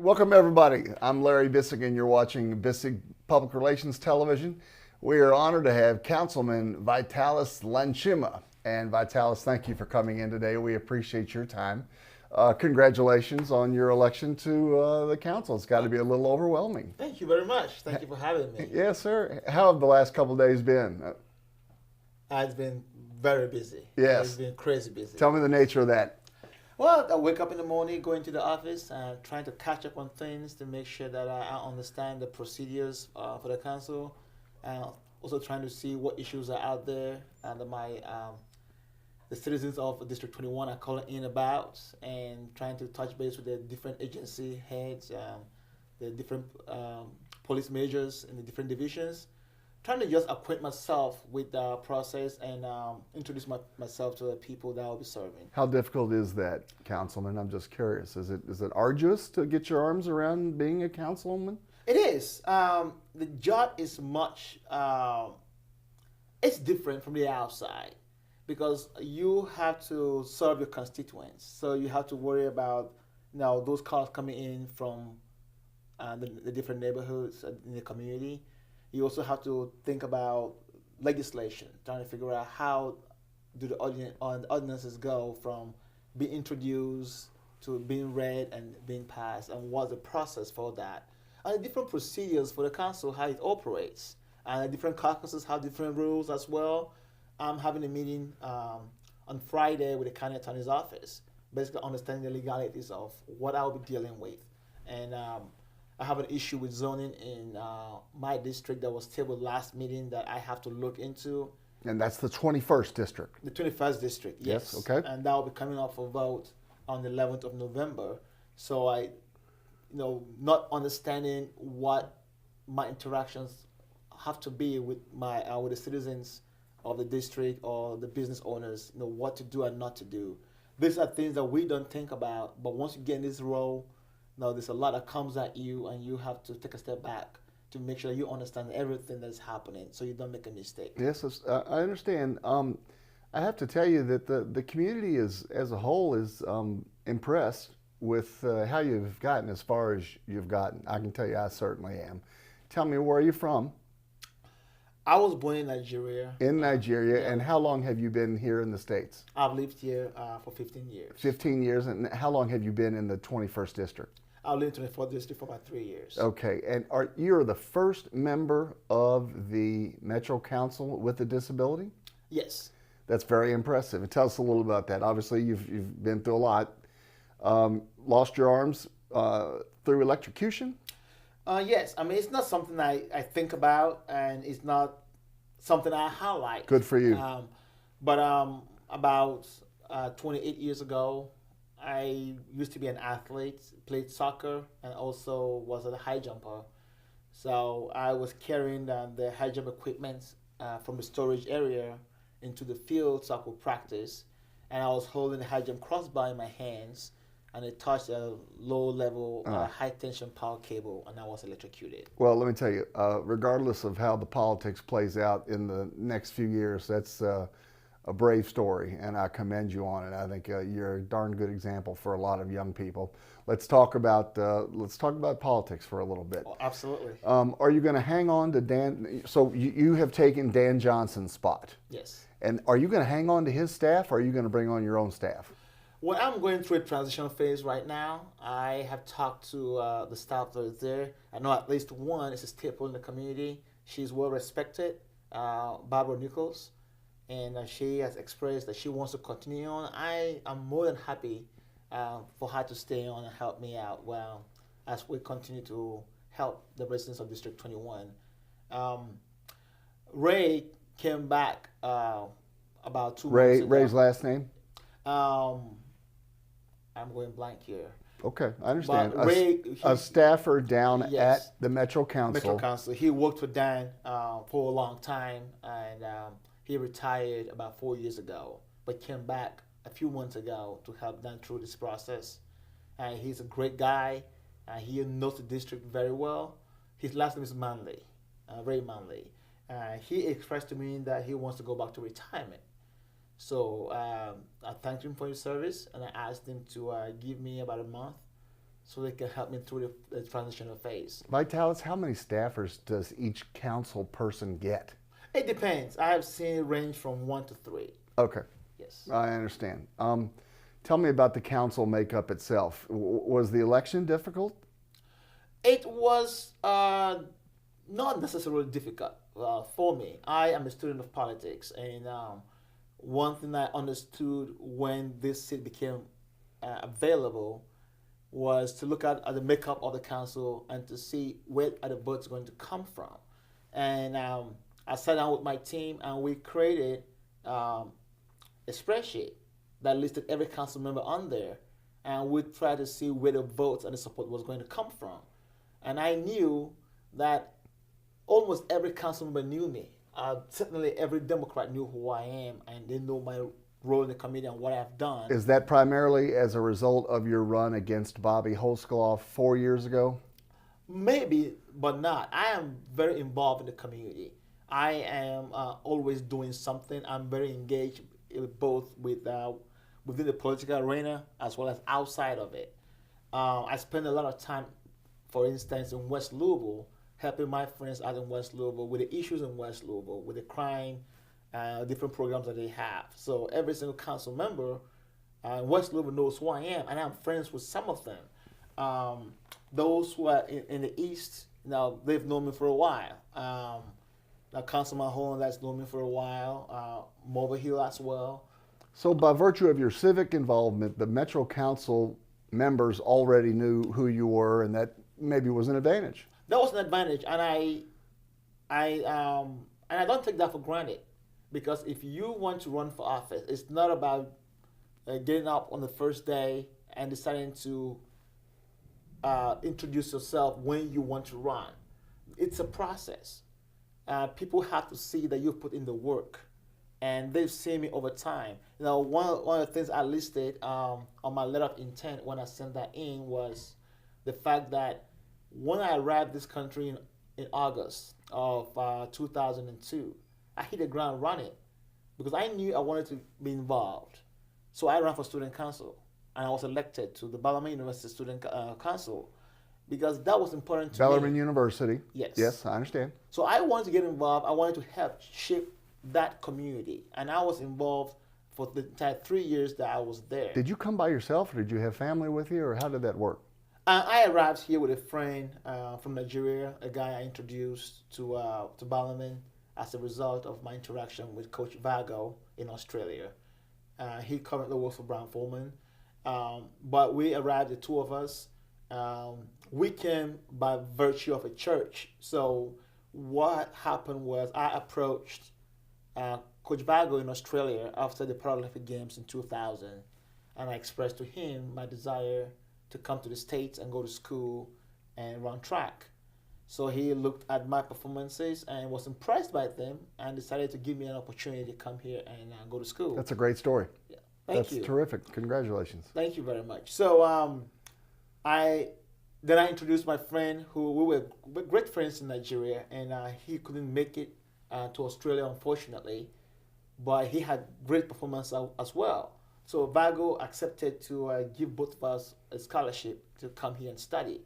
Welcome everybody. I'm Larry Bisig and you're watching Bisig Public Relations Television. We are honored to have Councilman Vitalis Lanshima. And Vitalis, thank you for coming in today. We appreciate your time. Congratulations on your election to the council. It's got to be a little overwhelming. Thank you very much. Thank you for having me. Yes, sir. How have the last couple of days been? It's been very busy. Yes. It's been crazy busy. Tell me the nature of that. Well, I wake up in the morning, go into the office, trying to catch up on things to make sure that I understand the procedures for the council, and also trying to see what issues are out there and the citizens of District 21 are calling in about, and trying to touch base with the different agency heads, the different police majors in the different divisions, trying to just acquaint myself with the process and introduce myself to the people that I'll be serving. How difficult is that, Councilman? I'm just curious. Is it arduous to get your arms around being a councilman? It is. The job is much. It's different from the outside because you have to serve your constituents. So you have to worry about those calls coming in from the different neighborhoods in the community. You also have to think about legislation, trying to figure out how do the ordinances go from being introduced to being read and being passed, and what's the process for that, and the different procedures for the council, how it operates, and the different caucuses have different rules as well. I'm having a meeting on Friday with the county attorney's office, basically understanding the legalities of what I'll be dealing with, and I have an issue with zoning in my district that was tabled last meeting that I have to look into. And that's the 21st district. The 21st district, yes. Okay. And that will be coming up for vote on the 11th of November. So not understanding what my interactions have to be with with the citizens of the district or the business owners, what to do and not to do. These are things that we don't think about, but once you get in this role, there's a lot that comes at you, and you have to take a step back to make sure you understand everything that's happening so you don't make a mistake. Yes, I understand. I have to tell you that the community as a whole is impressed with how you've gotten as far as you've gotten. I can tell you I certainly am. Tell me, where are you from? I was born in Nigeria. In Nigeria, yeah. And how long have you been here in the States? I've lived here for 15 years. 15 years, and how long have you been in the 21st district? I've lived in the 24th district for about 3 years. Okay, and you're the first member of the Metro Council with a disability? Yes. That's very impressive. And tell us a little about that. Obviously, you've been through a lot. Lost your arms through electrocution? Yes. I mean, it's not something I think about, and it's not something I highlight. Good for you. But about 28 years ago, I used to be an athlete, played soccer, and also was a high jumper. So I was carrying the high jump equipment from the storage area into the field so I could practice. And I was holding the high jump crossbar in my hands, and it touched a low-level high-tension power cable, and I was electrocuted. Well, let me tell you, regardless of how the politics plays out in the next few years, that's a brave story, and I commend you on it. I think you're a darn good example for a lot of young people. Let's talk about politics for a little bit. Oh, absolutely. Are you going to hang on to Dan? So you have taken Dan Johnson's spot. Yes. And are you going to hang on to his staff, or are you going to bring on your own staff? Well, I'm going through a transition phase right now. I have talked to the staff that is there. I know at least one is a staple in the community. She's well respected, Barbara Nichols, and she has expressed that she wants to continue on. I am more than happy for her to stay on and help me out as we continue to help the residents of District 21. Ray came back about 2 months ago. Ray's last name? I'm going blank here. Okay, I understand. A staffer down yes, at the Metro Council. Metro Council. He worked for Dan for a long time, and he retired about 4 years ago, but came back a few months ago to help Dan through this process. He's a great guy. He knows the district very well. His last name is Manley, Ray Manley. He expressed to me that he wants to go back to retirement. So I thanked him for his service, and I asked him to give me about a month so they can help me through the transitional phase. Vitalis, how many staffers does each council person get? It depends. I have seen it range from 1 to 3. Okay, Yes. I understand. Tell me about the council makeup itself. Was the election difficult? It was not necessarily difficult for me. I am a student of politics, and one thing I understood when this seat became available was to look at the makeup of the council and to see where are the votes going to come from. And I sat down with my team and we created a spreadsheet that listed every council member on there, and we tried to see where the votes and the support was going to come from. And I knew that almost every council member knew me. Certainly every Democrat knew who I am, and they know my role in the committee and what I've done. Is that primarily as a result of your run against Bobby Holskaloff 4 years ago? Maybe, but not. I am very involved in the community. I am always doing something. I'm very engaged both within the political arena as well as outside of it. I spend a lot of time, for instance, in West Louisville, helping my friends out in West Louisville with the issues in West Louisville, with the crime, different programs that they have. So every single council member in West Louisville knows who I am, and I'm friends with some of them. Those who are in the East, they've known me for a while. Now, Councilman Holland, that's known me for a while. Mobile Hill as well. So by virtue of your civic involvement, the Metro Council members already knew who you were, and that maybe was an advantage. That was an advantage, and I don't take that for granted, because if you want to run for office, it's not about getting up on the first day and deciding to introduce yourself when you want to run. It's a process. People have to see that you've put in the work, and they've seen me over time. One of the things I listed on my letter of intent when I sent that in was the fact that when I arrived this country in August of 2002, I hit the ground running because I knew I wanted to be involved. So I ran for student council, and I was elected to the Bellarmine University Student Council because that was important to Bellarmine me. University. Yes. Yes, I understand. So I wanted to get involved. I wanted to help shape that community, and I was involved for the entire 3 years that I was there. Did you come by yourself, or did you have family with you, or how did that work? I arrived here with a friend from Nigeria, a guy I introduced to Bellarmine as a result of my interaction with Coach Vago in Australia. He currently works for Brown Foreman. But we arrived, the two of us. We came by virtue of a church. So what happened was I approached Coach Vago in Australia after the Paralympic Games in 2000, and I expressed to him my desire to come to the States and go to school and run track. So he looked at my performances and was impressed by them and decided to give me an opportunity to come here and go to school. That's a great story. Yeah. Thank you. That's terrific. Congratulations. Thank you very much. So I introduced my friend, who we were great friends in Nigeria, and he couldn't make it to Australia, unfortunately, but he had great performance as well. So Vago accepted to give both of us a scholarship to come here and study.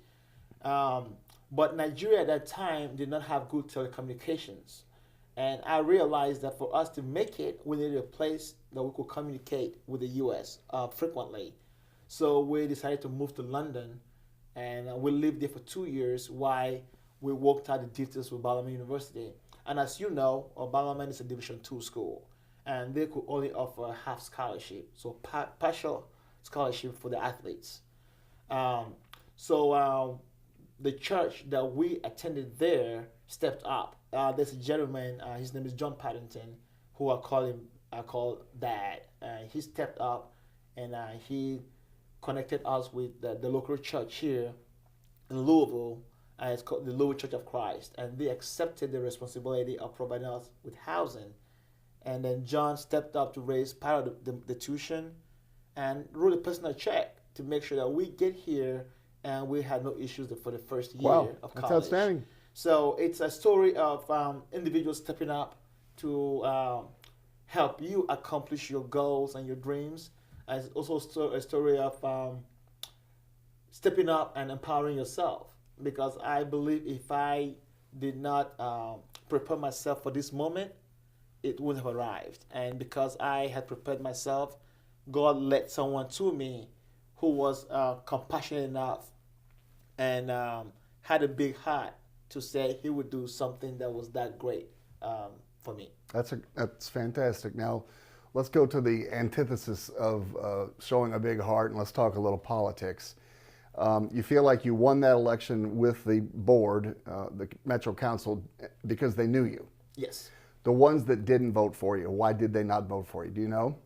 But Nigeria at that time did not have good telecommunications. And I realized that for us to make it, we needed a place that we could communicate with the U.S. Frequently. So we decided to move to London, and we lived there for 2 years while we worked out the details with Bellarmine University. And as you know, Bellarmine is a Division II school, and they could only offer half scholarship, so partial scholarship for the athletes. The church that we attended there stepped up. There's a gentleman, his name is John Paddington, who I call Dad. He stepped up, and he connected us with the local church here in Louisville. It's called the Louisville Church of Christ, and they accepted the responsibility of providing us with housing. And then John stepped up to raise part of the tuition and wrote a personal check to make sure that we get here and we had no issues for the first year of college. That's outstanding. So it's a story of individuals stepping up to help you accomplish your goals and your dreams. And it's also a story of stepping up and empowering yourself. Because I believe if I did not prepare myself for this moment, it wouldn't have arrived. And because I had prepared myself, God led someone to me who was compassionate enough and had a big heart to say he would do something that was that great for me. That's fantastic. Now, let's go to the antithesis of showing a big heart, and let's talk a little politics. You feel like you won that election with the board, the Metro Council, because they knew you. Yes. The ones that didn't vote for you, why did they not vote for you? Do you know?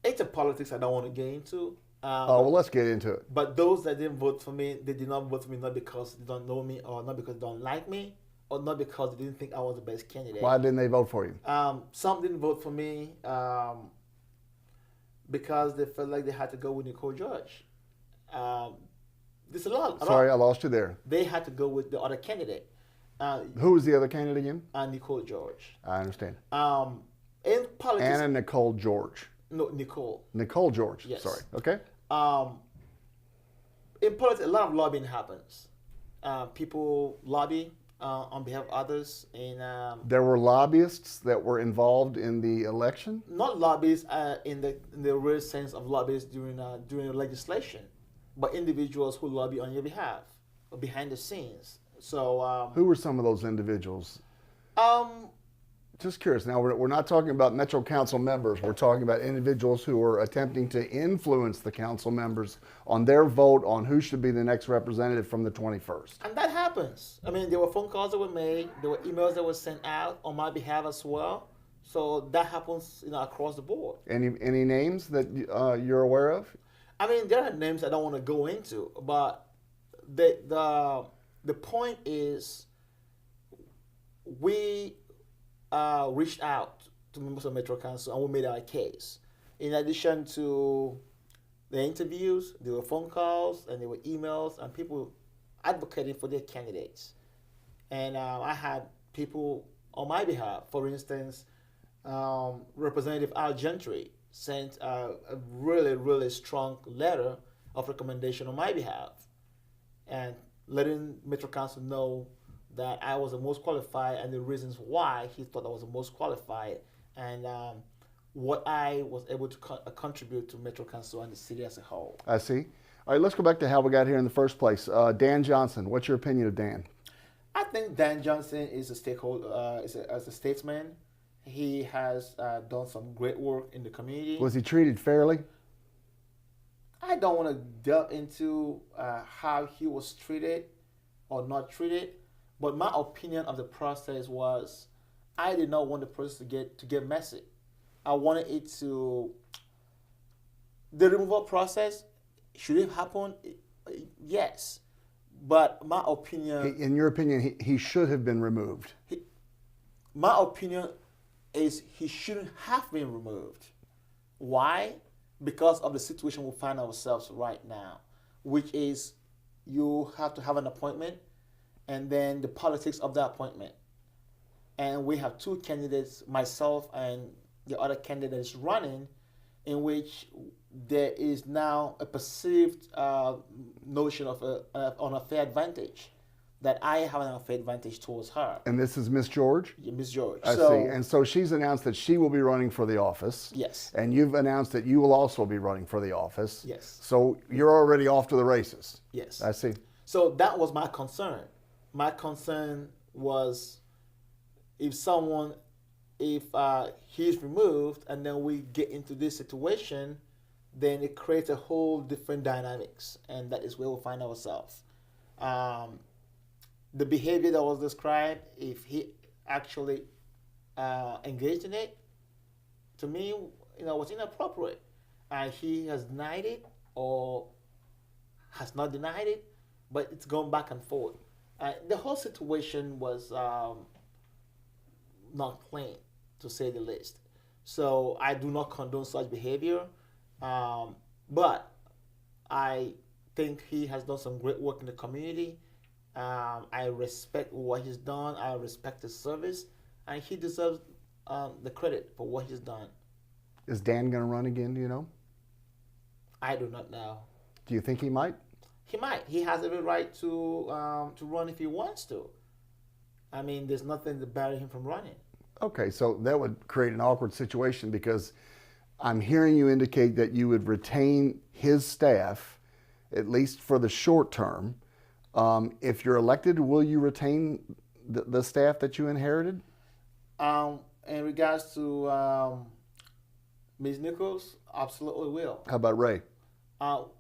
It's a politics I don't want to get into. Well, let's get into it. But those that didn't vote for me, they did not vote for me not because they don't know me or not because they don't like me or not because they didn't think I was the best candidate. Why didn't they vote for you? Some didn't vote for me because they felt like they had to go with Nicole George. There's a lot. Sorry, I lost you there. They had to go with the other candidate. Who was the other candidate again? Nicole George. I understand. In politics, Anna Nicole George. No, Nicole. Nicole George. Yes. Sorry. Okay. In politics, a lot of lobbying happens. People lobby on behalf of others, and there were lobbyists that were involved in the election. not lobbyists in the real sense of lobbyists during the legislation, but individuals who lobby on your behalf or behind the scenes. So who were some of those individuals? Just curious. Now, we're not talking about Metro Council members. We're talking about individuals who are attempting to influence the council members on their vote on who should be the next representative from the 21st. And that happens. I mean, there were phone calls that were made. There were emails that were sent out on my behalf as well. So that happens, across the board. Any names that you're aware of? I mean, there are names I don't want to go into, but the point is, we reached out to members of Metro Council and we made our case. In addition to the interviews, there were phone calls and there were emails and people advocating for their candidates. And I had people on my behalf. For instance, Representative Al Gentry sent a really, really strong letter of recommendation on my behalf and letting Metro Council know that I was the most qualified and the reasons why he thought I was the most qualified and what I was able to contribute to Metro Council and the city as a whole. I see. All right, let's go back to how we got here in the first place. Dan Johnson, what's your opinion of Dan? I think Dan Johnson is a stakeholder, as a statesman. He has done some great work in the community. Was he treated fairly? I don't want to delve into how he was treated or not treated. But my opinion of the process was, I did not want the process to get messy. I wanted it to. The removal process, should it happen? Yes, but my opinion. In your opinion, he should have been removed. My opinion is he shouldn't have been removed. Why? Because of the situation we find ourselves right now, which is you have to have an appointment. And then the politics of the appointment. And we have two candidates, myself and the other candidate is running, in which there is now a perceived notion of an unfair advantage, that I have an unfair advantage towards her. And this is Miss George? Yeah, Miss George. I see. And so she's announced that she will be running for the office. Yes. And you've announced that you will also be running for the office. Yes. So you're already off to the races. Yes. I see. So that was my concern. My concern was if he's removed and then we get into this situation, then it creates a whole different dynamics, and that is where we'll find ourselves. The behavior that was described, if he actually engaged in it, to me, was inappropriate. And he has denied it or has not denied it, but it's gone back and forth. The whole situation was not clean, to say the least. So I do not condone such behavior, but I think he has done some great work in the community. I respect what he's done. I respect his service, and he deserves the credit for what he's done. Is Dan going to run again, do you know? I do not know. Do you think he might? He might. He has every right to run if he wants to. I mean, there's nothing to barrier him from running. Okay, so that would create an awkward situation because I'm hearing you indicate that you would retain his staff, at least for the short term. If you're elected, will you retain the staff that you inherited? In regards to Ms. Nichols, absolutely will. How about Ray?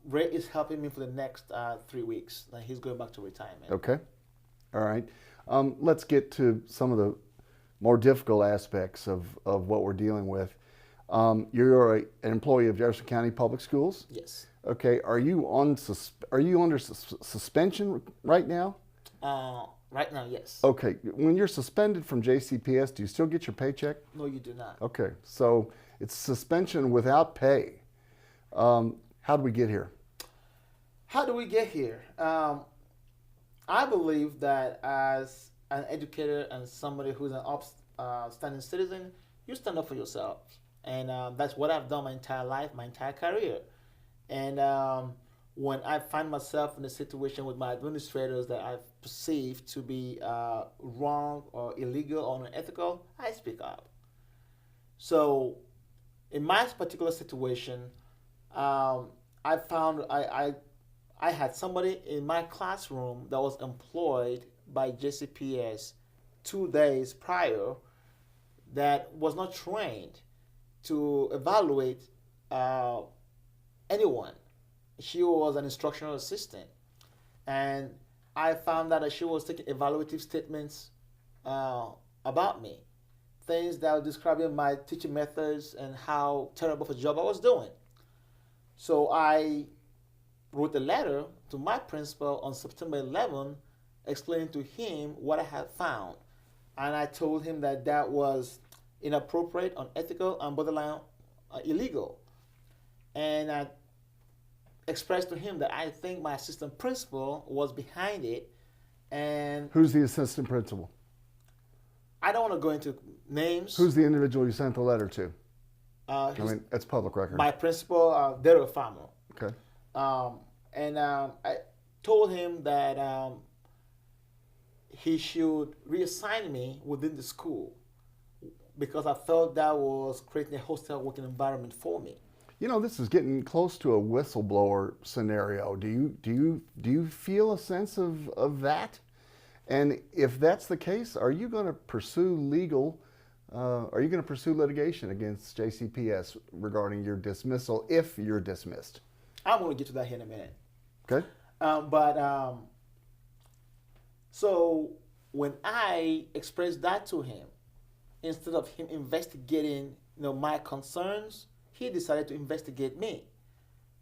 Ray is helping me for the next 3 weeks. Then he's going back to retirement. Okay. All right. Let's get to some of the more difficult aspects of what we're dealing with. You're an employee of Jefferson County Public Schools. Yes. Okay. Are you under suspension right now? Right now, yes. Okay. When you're suspended from JCPS, do you still get your paycheck? No, you do not. Okay. So it's suspension without pay. How do we get here? How do we get here? I believe that as an educator and somebody who's an upstanding citizen, you stand up for yourself. And that's what I've done my entire life, my entire career. And when I find myself in a situation with my administrators that I've perceived to be wrong or illegal or unethical, I speak up. So in my particular situation, I found I had somebody in my classroom that was employed by JCPS 2 days prior that was not trained to evaluate anyone. She was an instructional assistant, and I found out that she was taking evaluative statements about me, things that were describing my teaching methods and how terrible of a job I was doing. So I wrote a letter to my principal on September 11, explaining to him what I had found. And I told him that that was inappropriate, unethical, and borderline illegal. And I expressed to him that I think my assistant principal was behind it. And Who's the assistant principal? I don't want to go into names. Who's the individual you sent the letter to? I mean, that's public record. My principal, Daryl Farmer. Okay. I told him that he should reassign me within the school because I felt that was creating a hostile working environment for me. You know, this is getting close to a whistleblower scenario. Do you feel a sense of that? And if that's the case, are you going to pursue litigation against JCPS regarding your dismissal if you're dismissed? I'm going to get to that here in a minute. Okay. So when I expressed that to him, instead of him investigating, my concerns, he decided to investigate me.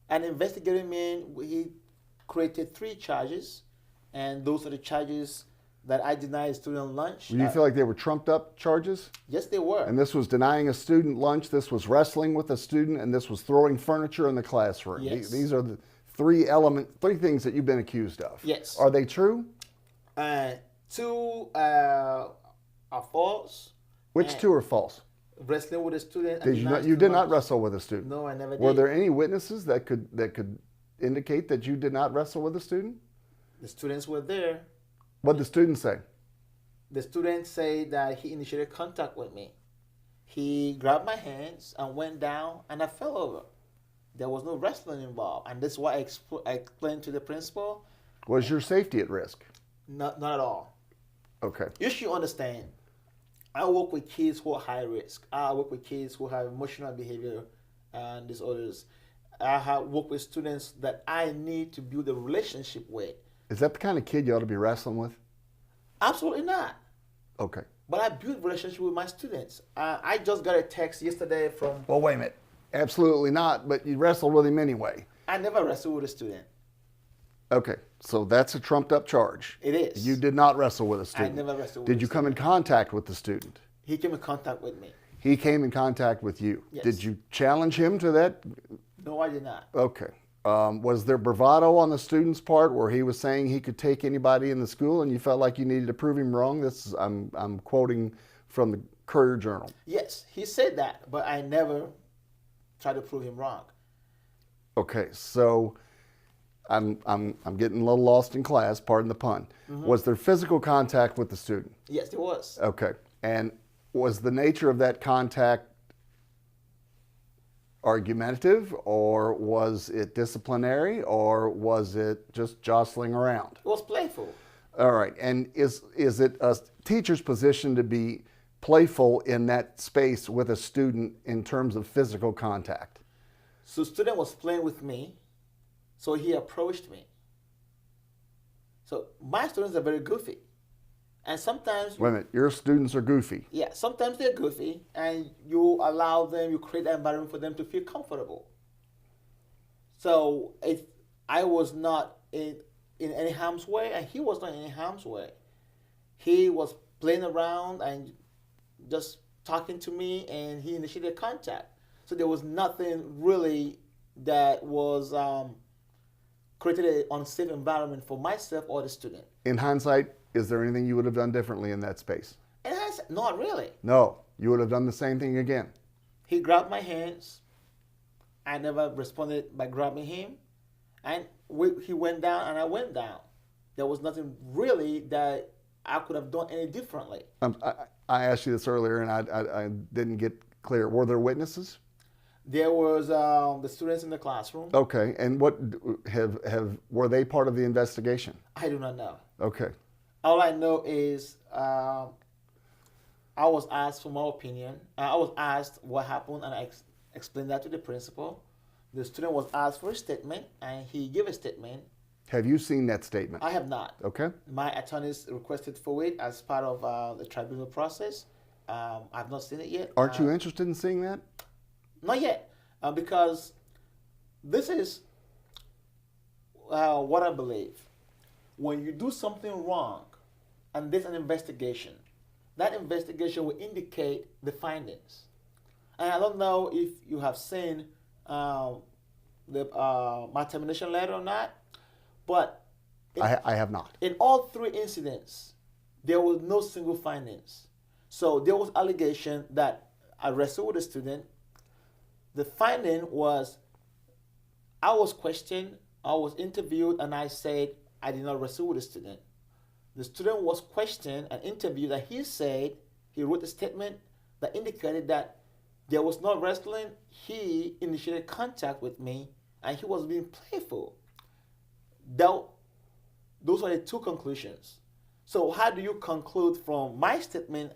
And investigating me, he created 3 charges, and those are the charges that I denied student lunch. Do you feel like they were trumped up charges? Yes, they were. And this was denying a student lunch, this was wrestling with a student, and this was throwing furniture in the classroom. Yes. These are the 3 things that you've been accused of. Yes. Are they true? 2 are false. Which 2 are false? Wrestling with a student. You did not wrestle with a student? No, I never did. Were there any witnesses that could indicate that you did not wrestle with a student? The students were there. What did the students say? The students say that he initiated contact with me. He grabbed my hands and went down, and I fell over. There was no wrestling involved, and that's why I explained to the principal. Was your safety at risk? Not at all. Okay. You should understand, I work with kids who are high risk. I work with kids who have emotional behavior and disorders. I have worked with students that I need to build a relationship with. Is that the kind of kid you ought to be wrestling with? Absolutely not. Okay. But I build relationship with my students. I just got a text yesterday from... Well, wait a minute. Absolutely not, but you wrestled with him anyway. I never wrestled with a student. Okay, so that's a trumped up charge. It is. You did not wrestle with a student. I never wrestled with Did a you come in contact with the student? He came in contact with me. He came in contact with you. Yes. Did you challenge him to that? No, I did not. Okay. Was there bravado on the student's part where he was saying he could take anybody in the school and you felt like you needed to prove him wrong? I'm quoting from the Courier Journal. Yes, he said that, but I never tried to prove him wrong. Okay, so I'm getting a little lost in class, pardon the pun. Was there physical contact with the student? Yes, there was. Okay. And was the nature of that contact argumentative, or was it disciplinary, or was it just jostling around? It was playful. All right. And is it a teacher's position to be playful in that space with a student in terms of physical contact? So the student was playing with me, so he approached me. So my students are very goofy. And sometimes... Wait a minute, your students are goofy. Yeah, sometimes they're goofy, and you allow them, you create an environment for them to feel comfortable. So I was not in any harm's way, and he was not in any harm's way. He was playing around and just talking to me, and he initiated contact. So there was nothing really that was created an unsafe environment for myself or the student. In hindsight, is there anything you would have done differently in that space? Not really. No, you would have done the same thing again. He grabbed my hands. I never responded by grabbing him. And he went down and I went down. There was nothing really that I could have done any differently. I asked you this earlier and I didn't get clear. Were there witnesses? There was the students in the classroom. Okay, and what were they part of the investigation? I do not know. Okay. All I know is I was asked for my opinion. I was asked what happened, and I explained that to the principal. The student was asked for a statement, and he gave a statement. Have you seen that statement? I have not. Okay. My attorneys requested for it as part of the tribunal process. I've not seen it yet. Aren't you interested in seeing that? Not yet, because this is what I believe. When you do something wrong, and there's an investigation, that investigation will indicate the findings. And I don't know if you have seen my termination letter or not, but I have not. in all three incidents, there was no single findings. So there was allegation that I wrestled with a student. The finding was I was questioned, I was interviewed, and I said I did not wrestle with a student. The student was questioned and interviewed, and he said, he wrote a statement that indicated that there was no wrestling. He initiated contact with me, and he was being playful. Those are the two conclusions. So how do you conclude from my statement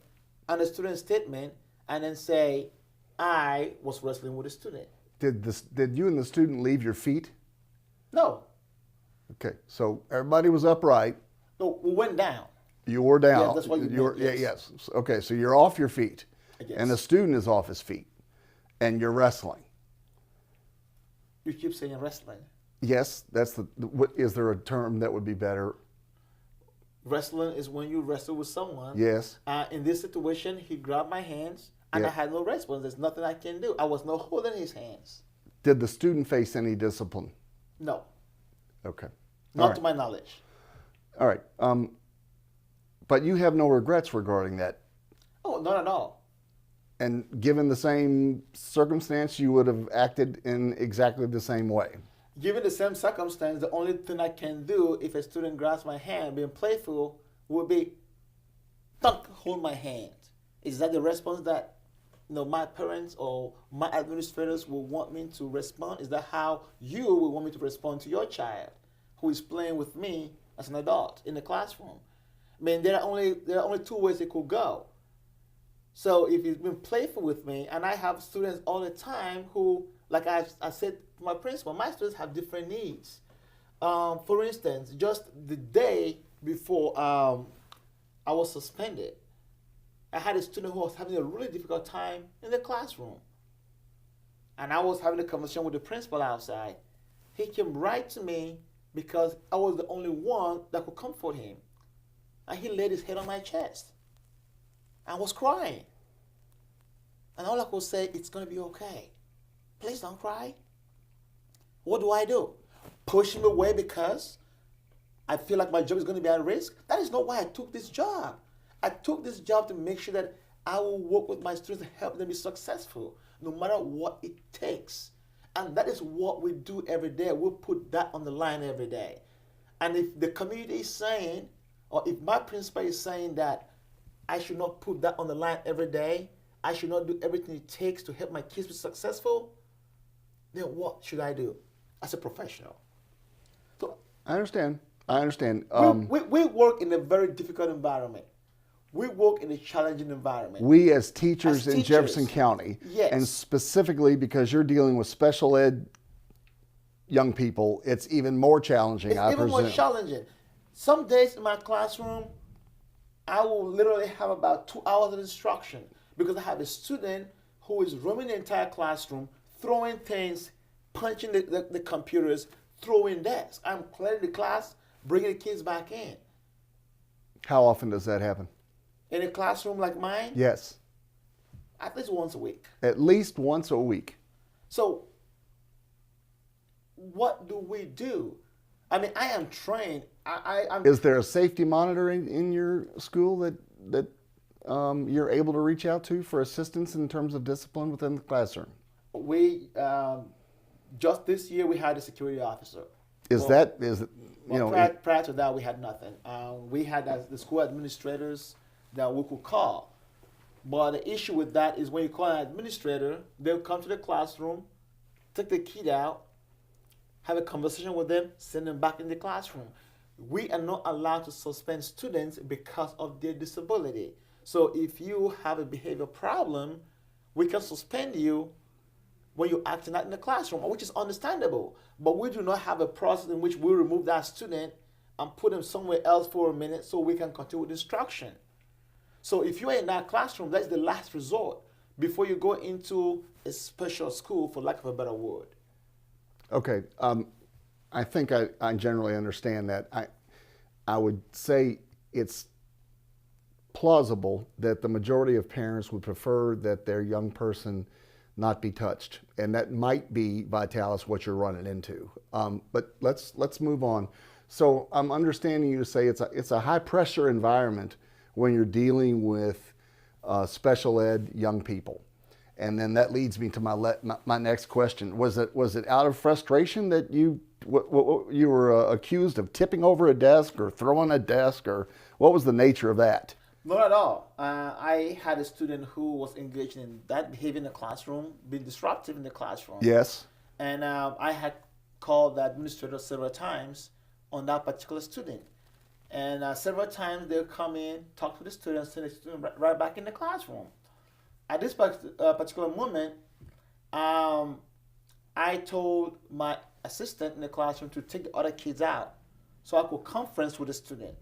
and the student's statement and then say, I was wrestling with a student? Did you and the student leave your feet? No. Okay, so everybody was upright. No, we went down. You were down. Yeah, that's what you meant, yes. Yes. Okay, so you're off your feet, Yes. and the student is off his feet, and you're wrestling. You keep saying wrestling. Yes, that's is there a term that would be better? Wrestling is when you wrestle with someone. Yes. In this situation, he grabbed my hands, and Yeah. I had no response. There's nothing I can do. I was not holding his hands. Did the student face any discipline? No, Okay. not to my knowledge. All right. But you have no regrets regarding that. Oh, not at all. And given the same circumstance, you would have acted in exactly the same way. Given the same circumstance, the only thing I can do if a student grabs my hand, being playful, would be, don't hold my hand. Is that the response that my parents or my administrators will want me to respond? Is that how you will want me to respond to your child who is playing with me as an adult in the classroom? I mean, there are only two ways it could go. So if he's been playful with me, and I have students all the time who, like I said to my principal, my students have different needs. For instance, just the day before I was suspended, I had a student who was having a really difficult time in the classroom. And I was having a conversation with the principal outside. He came right to me because I was the only one that could comfort him. And he laid his head on my chest. I was crying. And all I could say, it's going to be okay. Please don't cry. What do? Push him away because I feel like my job is going to be at risk? That is not why I took this job. I took this job to make sure that I will work with my students and help them be successful, no matter what it takes. And that is what we do every day. We put that on the line every day. And if the community is saying, or if my principal is saying that I should not put that on the line every day, I should not do everything it takes to help my kids be successful, then what should I do as a professional? So I understand. we work in a very difficult environment. We work in a challenging environment. We as teachers in Jefferson County, yes. and specifically because you're dealing with special ed young people, it's even more challenging, It's I even presume. more challenging. Some days in my classroom, I will literally have about 2 hours of instruction because I have a student who is roaming the entire classroom, throwing things, punching the computers, throwing desks. I'm clearing the class, bringing the kids back in. How often does that happen? In a classroom like mine, Yes. at least once a week. At least once a week. So what do we do? I mean, I am trained. I'm. Is there a safety monitor in your school that you're able to reach out to for assistance in terms of discipline within the classroom? We just this year we had a security officer. Prior to that we had nothing. We had the school administrators that we could call, but the issue with that is when you call an administrator, they'll come to the classroom, take the kid out, have a conversation with them, send them back in the classroom. We are not allowed to suspend students because of their disability. So if you have a behavior problem, we can suspend you when you're acting out in the classroom, which is understandable. But we do not have a process in which we remove that student and put them somewhere else for a minute so we can continue with instruction. So if you are in that classroom, that's the last resort before you go into a special school, for lack of a better word. Okay, I think I generally understand that. I would say it's plausible that the majority of parents would prefer that their young person not be touched, and that might be, Vitalis, what you're running into. But let's move on. So I'm understanding you to say it's a high pressure environment when you're dealing with special ed young people. And then that leads me to my next question. Was it out of frustration that you were accused of tipping over a desk or throwing a desk, or what was the nature of that? Not at all. I had a student who was engaged in that behavior in the classroom, being disruptive in the classroom. Yes. And I had called the administrator several times on that particular student. And several times they'll come in, talk to the student, send the student right back in the classroom. At this particular moment, I told my assistant in the classroom to take the other kids out so I could conference with the student.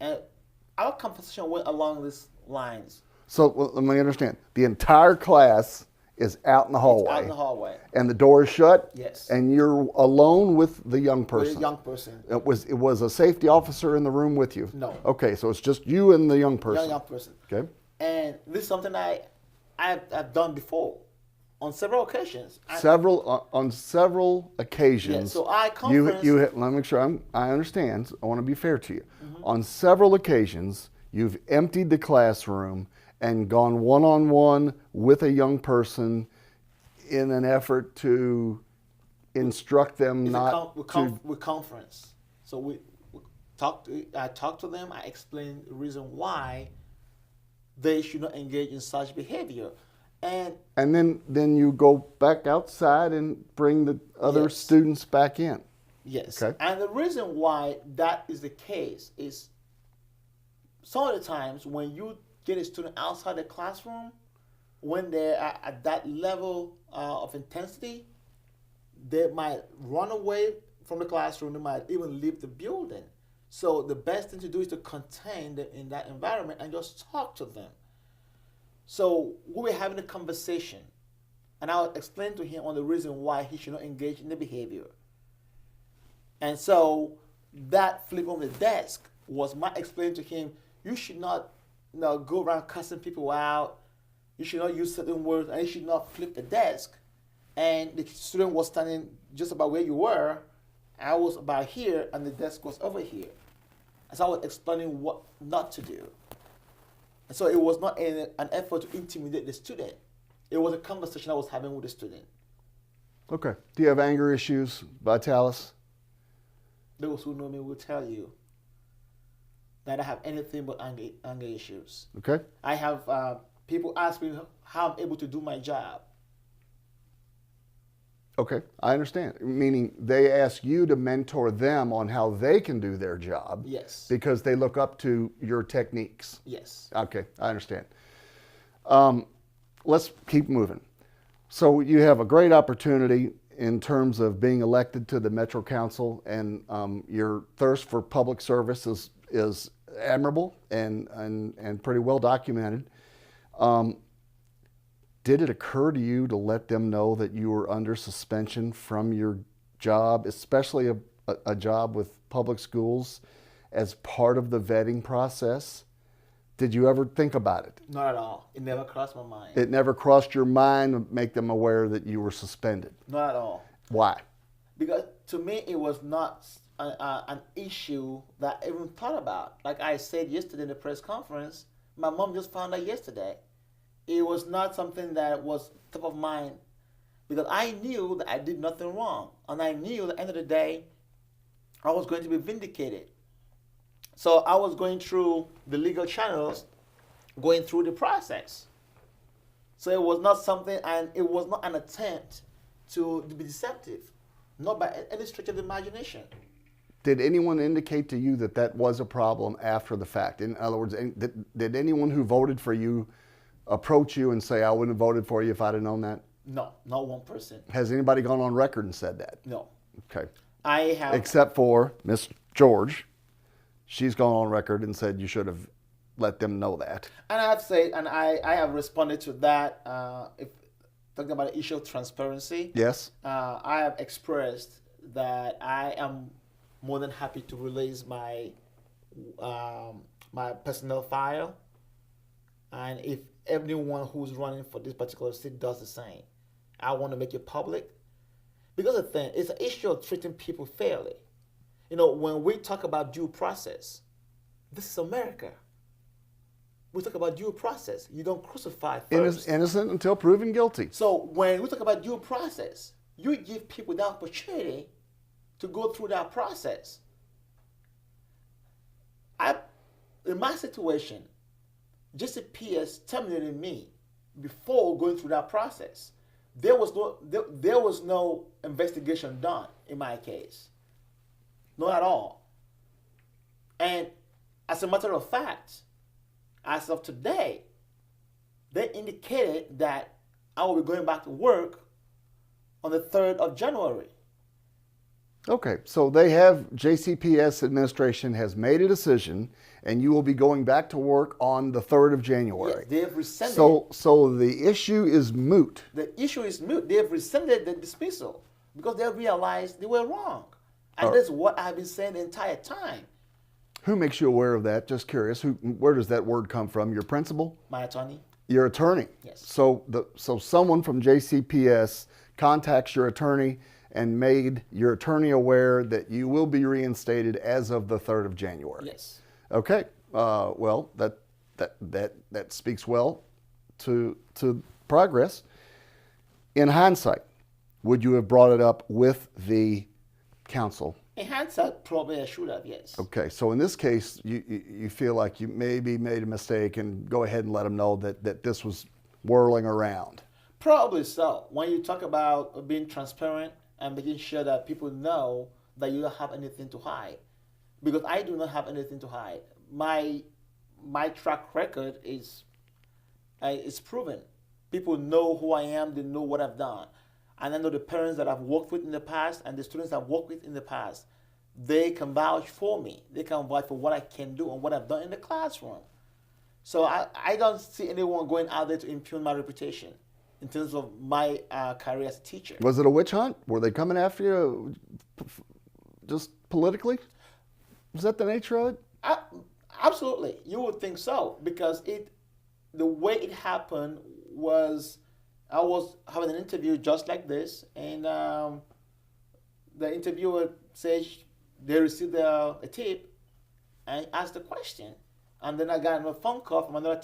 And our conversation went along these lines. So let me understand. The entire class is out in the hallway. It's out in the hallway. And the door is shut? Yes. And you're alone with the young person? With a young person. It was a safety officer in the room with you? No. Okay, so it's just you and the young person. Young person. Okay. And this is something I've done before on several occasions. On several occasions. Yeah, so I conference. Let me make sure I understand. I want to be fair to you. Mm-hmm. On several occasions, you've emptied the classroom and gone one-on-one with a young person in an effort to instruct them we conference. So I talked to them. I explained the reason why they should not engage in such behavior. And then you go back outside and bring the other students back in. Yes. Okay. And the reason why that is the case is some of the times when you get a student outside the classroom, when they're at that level of intensity, they might run away from the classroom. They might even leave the building. So the best thing to do is to contain them in that environment and just talk to them. So we were having a conversation, and I would explain to him on the reason why he should not engage in the behavior. And so that flip on the desk was my explaining to him, you should not go around cussing people out. You should not use certain words, and you should not flip the desk. And the student was standing just about where you were. I was about here, and the desk was over here. And so I was explaining what not to do. And so it was not an effort to intimidate the student. It was a conversation I was having with the student. Okay. Do you have anger issues, Vitalis? Those who know me will tell you that I have anything but anger issues. Okay. I have people ask me how I'm able to do my job. Okay, I understand. Meaning they ask you to mentor them on how they can do their job. Yes. Because they look up to your techniques. Yes. Okay, I understand. Let's keep moving. So you have a great opportunity in terms of being elected to the Metro Council, and your thirst for public service is admirable and pretty well documented. Did it occur to you to let them know that you were under suspension from your job, especially a job with public schools, as part of the vetting process? Did you ever think about it? Not at all. It never crossed my mind. It never crossed your mind to make them aware that you were suspended? Not at all. Why? Because to me, it was not an issue that I even thought about. Like I said yesterday in the press conference, my mom just found out yesterday. It was not something that was top of mind because I knew that I did nothing wrong. And I knew at the end of the day, I was going to be vindicated. So I was going through the legal channels, going through the process. So it was not something, and it was not an attempt to be deceptive, not by any stretch of the imagination. Did anyone indicate to you that that was a problem after the fact? In other words, did anyone who voted for you approach you and say, I wouldn't have voted for you if I'd have known that? No, not one person. Has anybody gone on record and said that? No. Okay. I have. Except for Miss George. She's gone on record and said you should have let them know that. And I have said, and I have responded to that. If talking about the issue of transparency, Yes. I have expressed that I am more than happy to release my my personnel file, and if everyone who's running for this particular seat does the same, I want to make it public, because the thing it's an issue of treating people fairly. You know, when we talk about due process, this is America. We talk about due process. You don't crucify first. Innocent until proven guilty. So when we talk about due process, you give people the opportunity to go through that process. In my situation, JCPS terminated me before going through that process. There was no investigation done in my case. Not at all. And as a matter of fact, as of today, they indicated that I will be going back to work on the 3rd of January. Okay, so they have, JCPS administration has made a decision, and you will be going back to work on the 3rd of January. Yes, they have rescinded. So the issue is moot. The issue is moot. They have rescinded the dismissal because they realized they were wrong. And that's what I've been saying the entire time. Who makes you aware of that? Just curious. Where does that word come from? Your principal? My attorney. Your attorney. Yes. So someone from JCPS contacts your attorney and made your attorney aware that you will be reinstated as of the 3rd of January. Yes. Okay. Well, that speaks well to progress. In hindsight, would you have brought it up with the council? In hindsight, probably I should have, yes. Okay, so in this case, you feel like you maybe made a mistake and go ahead and let them know that this was whirling around. Probably so. When you talk about being transparent and making sure that people know that you don't have anything to hide, because I do not have anything to hide. My track record is proven. People know who I am. They know what I've done. And I know the parents that I've worked with in the past and the students I've worked with in the past, they can vouch for me. They can vouch for what I can do and what I've done in the classroom. So I don't see anyone going out there to impugn my reputation in terms of my career as a teacher. Was it a witch hunt? Were they coming after you just politically? Was that the nature of it? Absolutely. You would think so, because the way it happened was I was having an interview just like this, and the interviewer says they received a tip and asked the question. And then I got a phone call from another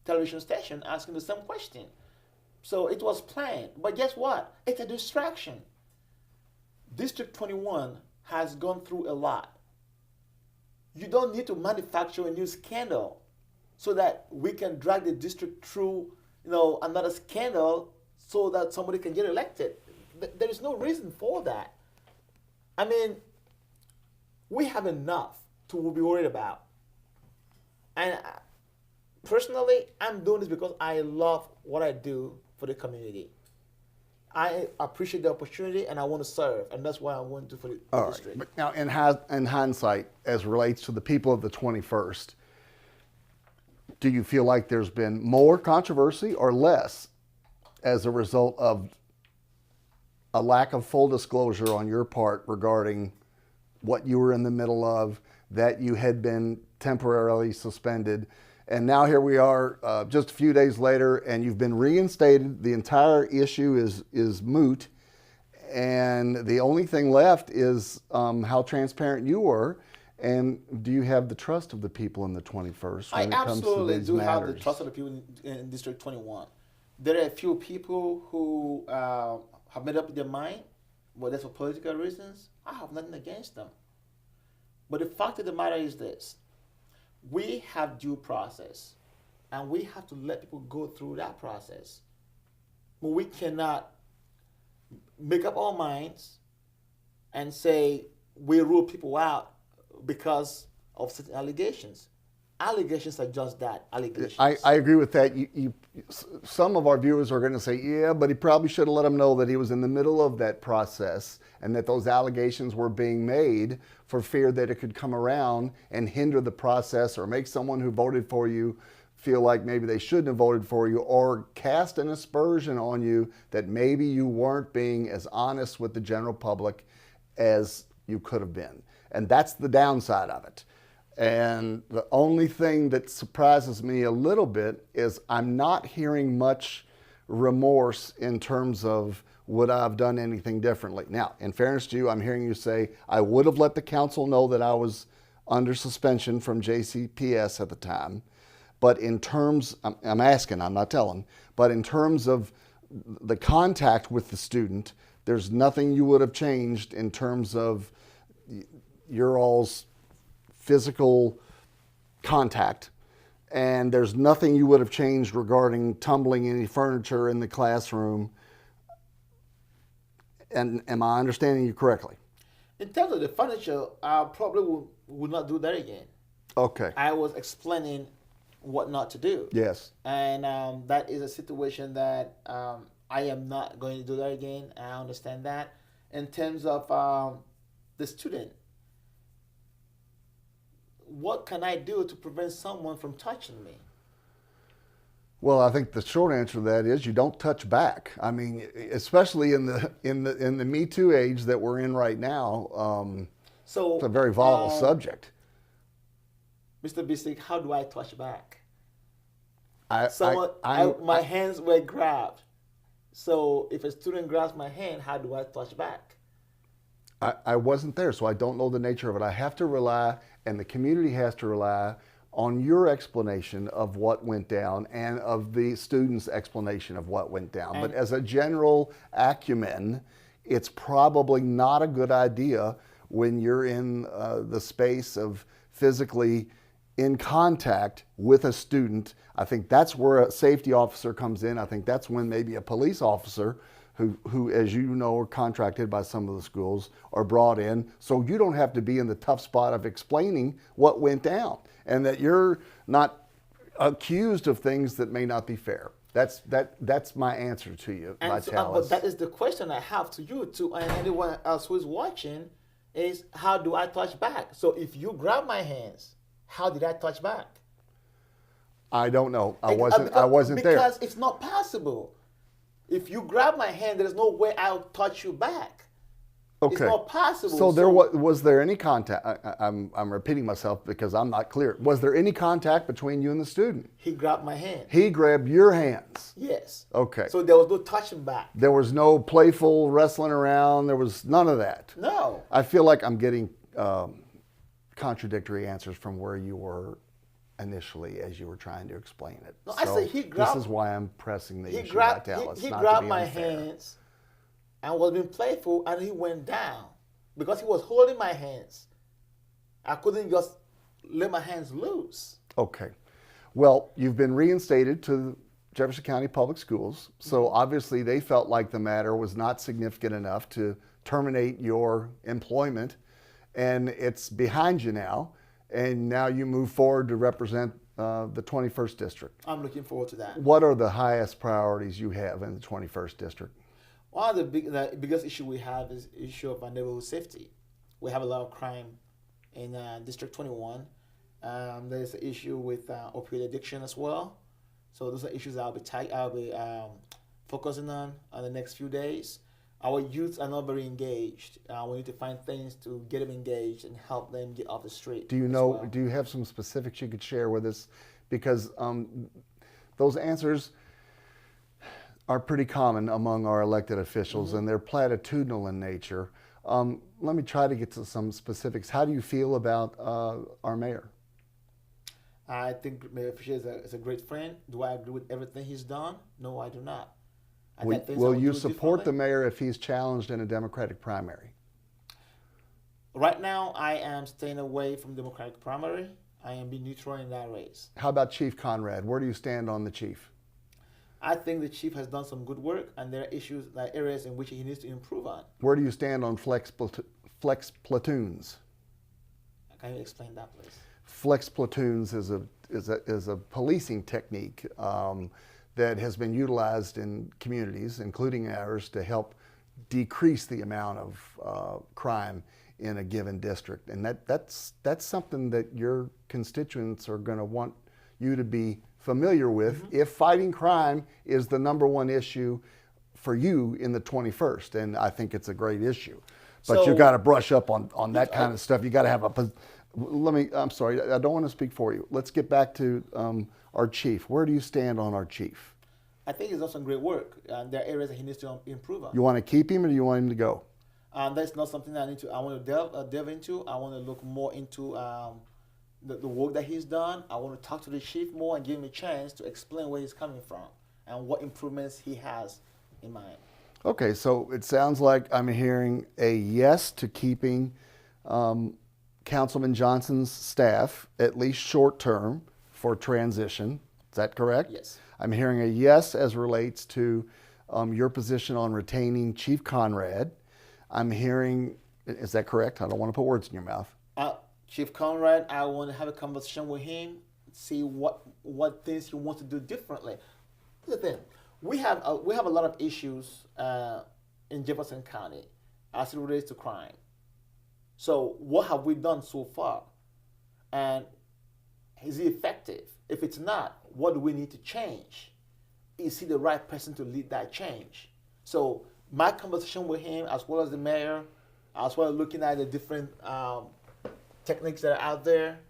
television station asking the same question. So it was planned. But guess what? It's a distraction. District 21 has gone through a lot. You don't need to manufacture a new scandal so that we can drag the district through, another scandal so that somebody can get elected. There is no reason for that. I mean, we have enough to be worried about. And personally, I'm doing this because I love what I do for the community. I appreciate the opportunity and I want to serve, and that's why I want to for the district. But now, in hindsight, as relates to the people of the 21st, do you feel like there's been more controversy or less as a result of a lack of full disclosure on your part regarding what you were in the middle of, that you had been temporarily suspended, and now here we are just a few days later and you've been reinstated, the entire issue is moot, and the only thing left is how transparent you were, and do you have the trust of the people in the 21st when it comes to these do matters? have the trust of the people in District 21. There are a few people who have made up their mind, whether for political reasons. I have nothing against them. But the fact of the matter is this. We have due process, and we have to let people go through that process. But we cannot make up our minds and say we rule people out because of certain allegations. Allegations are just that, allegations. I agree with that. Some of our viewers are going to say, yeah, but he probably should have let them know that he was in the middle of that process and that those allegations were being made for fear that it could come around and hinder the process or make someone who voted for you feel like maybe they shouldn't have voted for you, or cast an aspersion on you that maybe you weren't being as honest with the general public as you could have been. And that's the downside of it. And the only thing that surprises me a little bit is I'm not hearing much remorse in terms of would I have done anything differently. Now, in fairness to you, I'm hearing you say I would have let the council know that I was under suspension from JCPS at the time. But in terms, I'm asking, I'm not telling, but in terms of the contact with the student, there's nothing you would have changed in terms of your all's physical contact, and there's nothing you would have changed regarding tumbling any furniture in the classroom. And am I understanding you correctly? In terms of the furniture, I probably would not do that again. Okay. I was explaining what not to do. Yes. And that is a situation that I am not going to do that again. I understand that. In terms of the student, what can I do to prevent someone from touching me? Well, I think the short answer to that is you don't touch back. I mean, especially in the Me Too age that we're in right now. So it's a very volatile subject. Mr. Bisig, how do I touch back? My hands were grabbed. So if a student grabs my hand, how do I touch back? I wasn't there, so I don't know the nature of it. I have to rely, and the community has to rely, on your explanation of what went down and of the students' explanation of what went down. But as a general acumen, it's probably not a good idea when you're in the space of physically in contact with a student. I think that's where a safety officer comes in. I think that's when maybe a police officer who, as you know, are contracted by some of the schools, are brought in, so you don't have to be in the tough spot of explaining what went down, and that you're not accused of things that may not be fair. That's my answer to you, Vitalis. But that is the question I have to you too, and anyone else who is watching, is how do I touch back? So if you grab my hands, how did I touch back? I don't know. I wasn't there. Because it's not possible. If you grab my hand, there's no way I'll touch you back. Okay. It's not possible. So was there any contact? I'm repeating myself because I'm not clear. Was there any contact between you and the student? He grabbed my hand. He grabbed your hands? Yes. Okay. So there was no touching back. There was no playful wrestling around? There was none of that? No. I feel like I'm getting contradictory answers from where you were initially as you were trying to explain it? No, I say he grabbed. This is why I'm pressing the He issue, grabbed. Vitalis, He not to grabbed be my unfair. hands, and was being playful, and he went down because he was holding my hands. I couldn't just let my hands loose. Okay. Well, you've been reinstated to Jefferson County Public Schools, so obviously they felt like the matter was not significant enough to terminate your employment, and it's behind you now, and now you move forward to represent the 21st District. I'm looking forward to that. What are the highest priorities you have in the 21st District? One of the biggest issue we have is the issue of our neighborhood safety. We have a lot of crime in District 21. There's an issue with opioid addiction as well. So those are issues I'll be focusing on the next few days. Our youth are not very engaged. We need to find things to get them engaged and help them get off the street. Do you know? Do you have some specifics you could share with us? Because those answers are pretty common among our elected officials, and they're platitudinal in nature. Let me try to get to some specifics. How do you feel about our mayor? I think Mayor Fisher is a great friend. Do I agree with everything he's done? No, I do not. Will you support the mayor if he's challenged in a Democratic primary? Right now, I am staying away from Democratic primary. I am being neutral in that race. How about Chief Conrad? Where do you stand on the chief? I think the chief has done some good work, and there are issues, areas in which he needs to improve on. Where do you stand on flex platoons? Can you explain that, please? Flex platoons is a policing technique that has been utilized in communities, including ours, to help decrease the amount of crime in a given district. And that's something that your constituents are going to want you to be familiar with if fighting crime is the number one issue for you in the 21st. And I think it's a great issue. But you got to brush up on that kind of stuff. You got to have I'm sorry, I don't want to speak for you. Let's get back to our chief. Where do you stand on our chief? I think he's done some great work. There are areas that he needs to improve on. You want to keep him or do you want him to go? That's not something that I want to delve into. I want to look more into the work that he's done. I want to talk to the chief more and give him a chance to explain where he's coming from and what improvements he has in mind. Okay, so it sounds like I'm hearing a yes to keeping Councilman Johnson's staff, at least short term, for transition. Is that correct? Yes. I'm hearing a yes as relates to your position on retaining Chief Conrad. I'm hearing, is that correct? I don't want to put words in your mouth. Chief Conrad, I want to have a conversation with him, see what things he wants to do differently. Here's the thing. We have a lot of issues in Jefferson County as it relates to crime. So what have we done so far? And is it effective? If it's not, what do we need to change? Is he the right person to lead that change? So my conversation with him, as well as the mayor, as well as looking at the different techniques that are out there,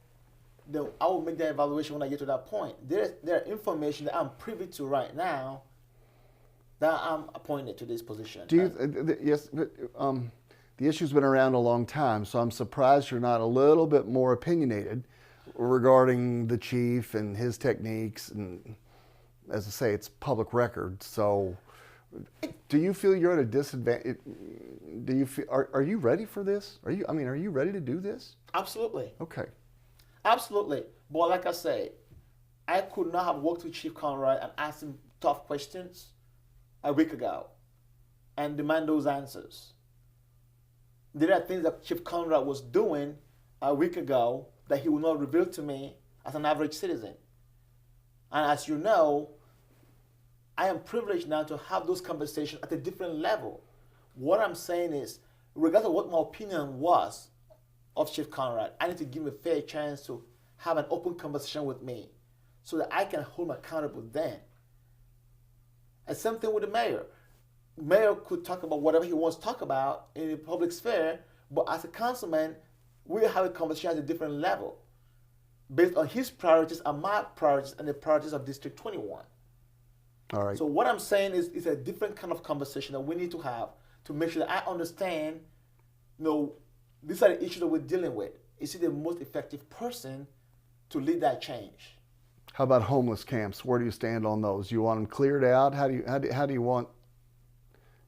then I will make that evaluation when I get to that point. There are information that I'm privy to right now that I'm appointed to this position. Do you, yes, the issue's been around a long time, so I'm surprised you're not a little bit more opinionated regarding the chief and his techniques. And as I say, it's public record. So do you feel you're at a disadvantage? Do you feel, are you ready for this? Are you ready to do this? Absolutely. Okay. Absolutely. But like I say, I could not have worked with Chief Conrad and asked him tough questions a week ago and demand those answers. There are things that Chief Conrad was doing a week ago that he would not reveal to me as an average citizen. And as you know, I am privileged now to have those conversations at a different level. What I'm saying is, regardless of what my opinion was of Chief Conrad, I need to give him a fair chance to have an open conversation with me so that I can hold him accountable then. And same thing with the mayor. Mayor could talk about whatever he wants to talk about in the public sphere, but as a councilman, we have a conversation at a different level based on his priorities and my priorities and the priorities of District 21. All right. So what I'm saying is it's a different kind of conversation that we need to have to make sure that I understand, these are the issues that we're dealing with. Is he the most effective person to lead that change. How about homeless camps? Where do you stand on those? You want them cleared out? How do you want?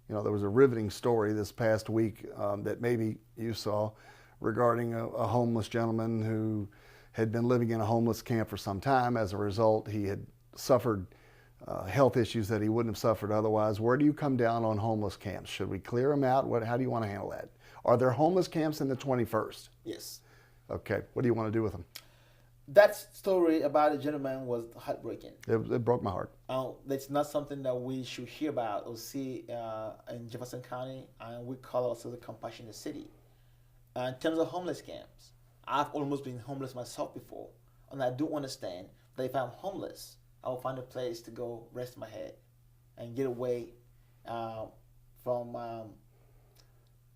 You know, there was a riveting story this past week that maybe you saw regarding a homeless gentleman who had been living in a homeless camp for some time. As a result, he had suffered health issues that he wouldn't have suffered otherwise. Where do you come down on homeless camps? Should we clear them out? How do you want to handle that? Are there homeless camps in the 21st? Yes. Okay. What do you want to do with them? That story about the gentleman was heartbreaking. It broke my heart. That's not something that we should hear about or see in Jefferson County, and we call ourselves a compassionate city. In terms of homeless camps, I've almost been homeless myself before, and I do understand that if I'm homeless, I will find a place to go rest my head and get away from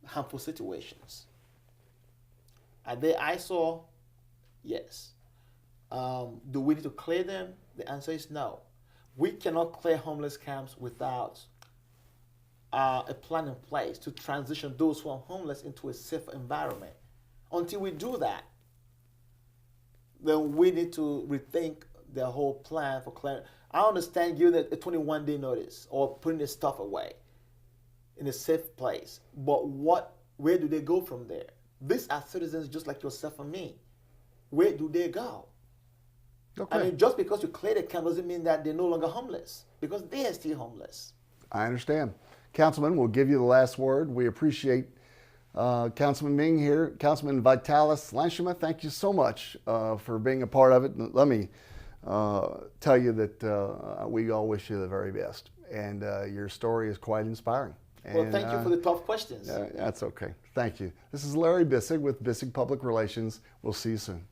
harmful situations. Are they eyesore? Yes. Do we need to clear them? The answer is no. We cannot clear homeless camps without a plan in place to transition those who are homeless into a safe environment. Until we do that, then we need to rethink the whole plan for clearing. I understand giving a 21-day notice or putting the stuff away in a safe place, but where do they go from there? These are citizens just like yourself and me. Where do they go? Okay. I mean, just because you clear the camp doesn't mean that they're no longer homeless, because they are still homeless. I understand. Councilman, we'll give you the last word. We appreciate Councilman Ming here. Councilman Vitalis Lanshima, thank you so much for being a part of it. Let me tell you that we all wish you the very best. And your story is quite inspiring. Well, thank you for the tough questions. That's okay. Thank you. This is Larry Bisig with Bisig Public Relations. We'll see you soon.